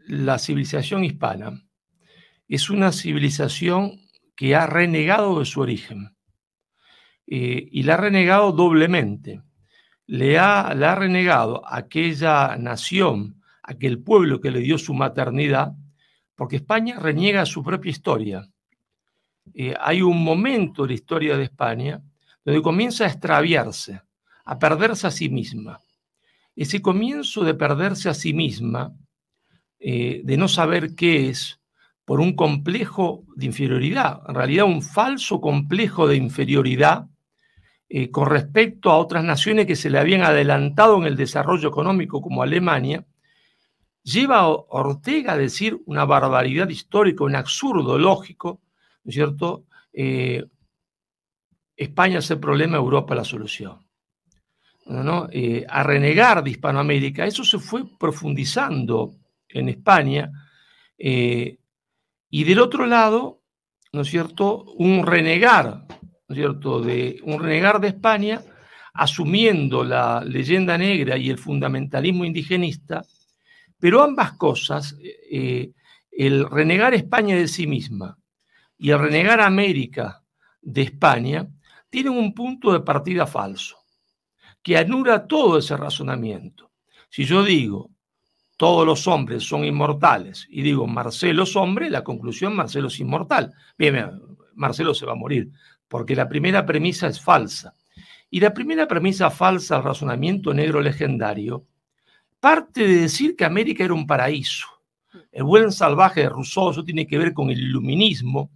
la civilización hispana es una civilización que ha renegado de su origen. Y la ha renegado doblemente. La ha renegado a aquella nación, aquel pueblo que le dio su maternidad, porque España reniega su propia historia. Hay un momento en la historia de España donde comienza a extraviarse, a perderse a sí misma. Ese comienzo de perderse a sí misma, de no saber qué es, por un complejo de inferioridad, en realidad un falso complejo de inferioridad con respecto a otras naciones que se le habían adelantado en el desarrollo económico, como Alemania, lleva a Ortega a decir una barbaridad histórica, un absurdo lógico, ¿no es cierto? España es el problema, Europa la solución. ¿No? A renegar de Hispanoamérica, eso se fue profundizando en España, y del otro lado, ¿no es cierto?, un renegar, ¿no es cierto?, un renegar de España, asumiendo la leyenda negra y el fundamentalismo indigenista, pero ambas cosas, el renegar España de sí misma y el renegar América de España, tienen un punto de partida falso, que anula todo ese razonamiento. Si yo digo, todos los hombres son inmortales, y digo, Marcelo es hombre, la conclusión, Marcelo es inmortal. Bien, Marcelo se va a morir, porque la primera premisa es falsa. Y la primera premisa falsa del razonamiento negro legendario parte de decir que América era un paraíso. El buen salvaje de Rousseau, eso tiene que ver con el iluminismo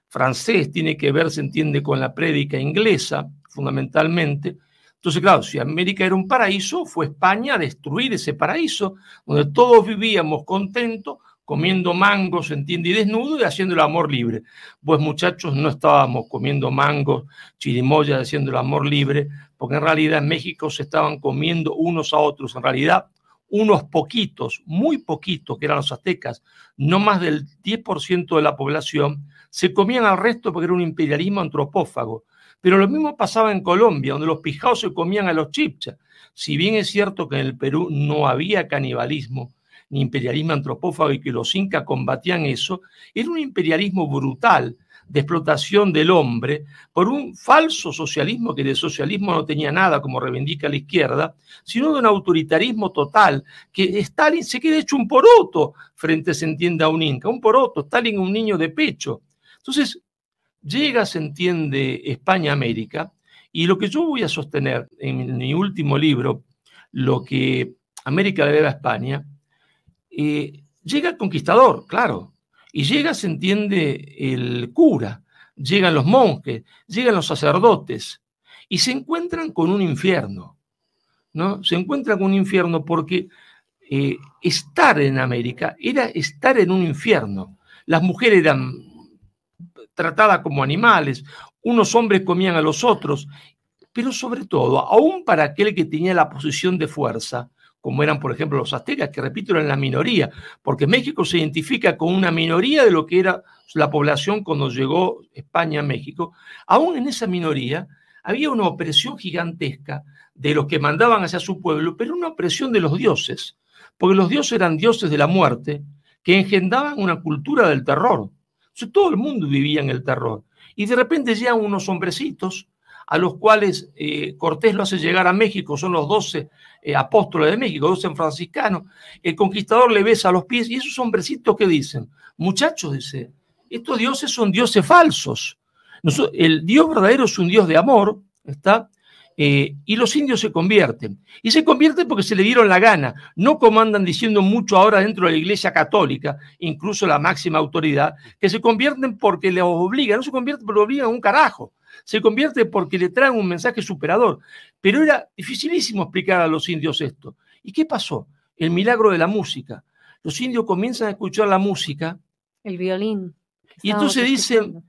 francés, tiene que ver, se entiende, con la prédica inglesa, fundamentalmente. Entonces, claro, si América era un paraíso, fue España a destruir ese paraíso, donde todos vivíamos contentos, comiendo mangos, se entiende, y desnudo, y haciendo el amor libre. Pues, muchachos, no estábamos comiendo mangos, chirimoyas, haciendo el amor libre, porque en realidad en México se estaban comiendo unos a otros. En realidad, unos poquitos, muy poquitos, que eran los aztecas, no más del 10% de la población, se comían al resto porque era un imperialismo antropófago. Pero lo mismo pasaba en Colombia, donde los pijaos se comían a los chipchas. Si bien es cierto que en el Perú no había canibalismo ni imperialismo antropófago y que los incas combatían eso, era un imperialismo brutal de explotación del hombre por un falso socialismo que de socialismo no tenía nada, como reivindica la izquierda, sino de un autoritarismo total, que Stalin se queda hecho un poroto frente, se entiende, a un inca, un poroto, Stalin un niño de pecho. Entonces, llega, se entiende, España-América, y lo que yo voy a sostener en mi último libro, lo que América le debe a España, llega el conquistador, claro, y llega, se entiende, el cura, llegan los monjes, llegan los sacerdotes, y se encuentran con un infierno, ¿no? Se encuentran con un infierno porque estar en América era estar en un infierno. Las mujeres eran tratadas como animales, unos hombres comían a los otros, pero sobre todo, aún para aquel que tenía la posición de fuerza, como eran, por ejemplo, los aztecas, que repito, eran la minoría, porque México se identifica con una minoría de lo que era la población cuando llegó España a México. Aún en esa minoría había una opresión gigantesca de los que mandaban hacia su pueblo, pero una opresión de los dioses, porque los dioses eran dioses de la muerte, que engendraban una cultura del terror. Entonces, todo el mundo vivía en el terror. Y de repente llegan unos hombrecitos a los cuales Cortés lo hace llegar a México, son los 12 apóstoles de México, 12 franciscanos. El conquistador le besa los pies y esos hombrecitos que dicen, muchachos, dice, estos dioses son dioses falsos. El Dios verdadero es un Dios de amor, ¿está? Y los indios se convierten. Y se convierten porque se le dieron la gana, no como andan diciendo mucho ahora dentro de la Iglesia Católica, incluso la máxima autoridad, que se convierten porque les obligan, no se convierten porque les obligan a un carajo, se convierte porque le traen un mensaje superador. Pero era dificilísimo explicar a los indios esto. ¿Y qué pasó? El milagro de la música. Los indios comienzan a escuchar la música. El violín. Y entonces dicen,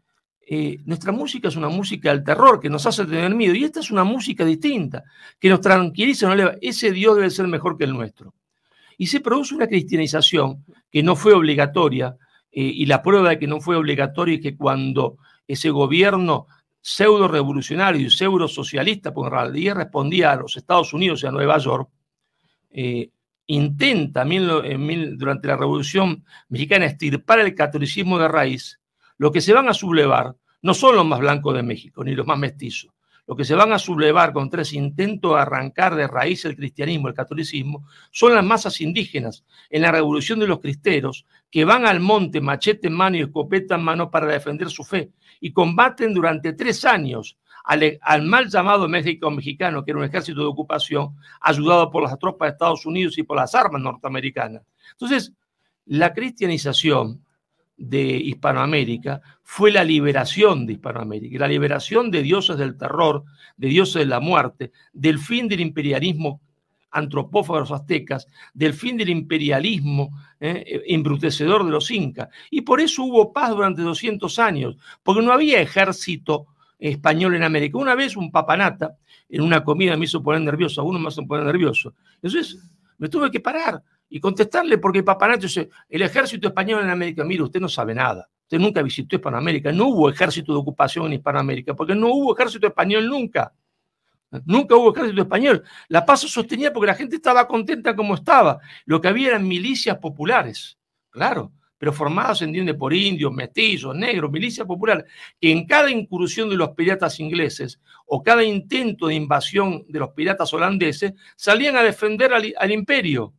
nuestra música es una música del terror, que nos hace tener miedo. Y esta es una música distinta, que nos tranquiliza, nos eleva. Ese Dios debe ser mejor que el nuestro. Y se produce una cristianización que no fue obligatoria, y la prueba de que no fue obligatoria es que cuando ese gobierno pseudo revolucionario y pseudo socialista, porque en realidad respondía a los Estados Unidos y a Nueva York, intenta durante la Revolución Mexicana extirpar el catolicismo de raíz, lo que se van a sublevar no son los más blancos de México, ni los más mestizos. Lo que se van a sublevar contra ese intento de arrancar de raíz el cristianismo, el catolicismo, son las masas indígenas en la revolución de los cristeros, que van al monte machete en mano y escopeta en mano para defender su fe y combaten durante 3 años al mal llamado México mexicano, que era un ejército de ocupación ayudado por las tropas de Estados Unidos y por las armas norteamericanas. Entonces, la cristianización de Hispanoamérica fue la liberación de Hispanoamérica, la liberación de dioses del terror, de dioses de la muerte, del fin del imperialismo antropófago de los aztecas, del fin del imperialismo embrutecedor de los incas. Y por eso hubo paz durante 200 años, porque no había ejército español en América. Una vez un papanata en una comida me hizo poner nervioso, a uno me hace poner nervioso. Entonces me tuve que parar y contestarle, porque el papanato dice: el ejército español en América. Mire, usted no sabe nada, usted nunca visitó Hispanoamérica, no hubo ejército de ocupación en Hispanoamérica, porque no hubo ejército español nunca. Nunca hubo ejército español. La paz se sostenía porque la gente estaba contenta como estaba. Lo que había eran milicias populares, claro, pero formadas, se entiende, por indios, mestizos, negros, milicias populares, que en cada incursión de los piratas ingleses o cada intento de invasión de los piratas holandeses salían a defender al imperio,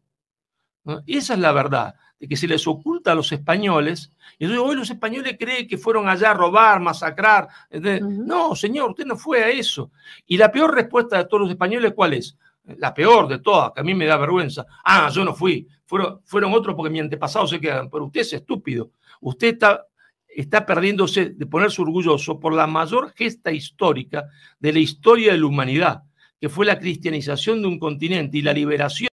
¿no? Esa es la verdad, de que se les oculta a los españoles. Y entonces hoy los españoles creen que fueron allá a robar, masacrar. No, señor, usted no fue a eso. Y la peor respuesta de todos los españoles, ¿cuál es? La peor de todas, que a mí me da vergüenza. Ah, yo no fui. Fueron otros porque mi antepasado se quedan. Pero usted es estúpido. Usted está perdiéndose de ponerse orgulloso por la mayor gesta histórica de la historia de la humanidad, que fue la cristianización de un continente y la liberación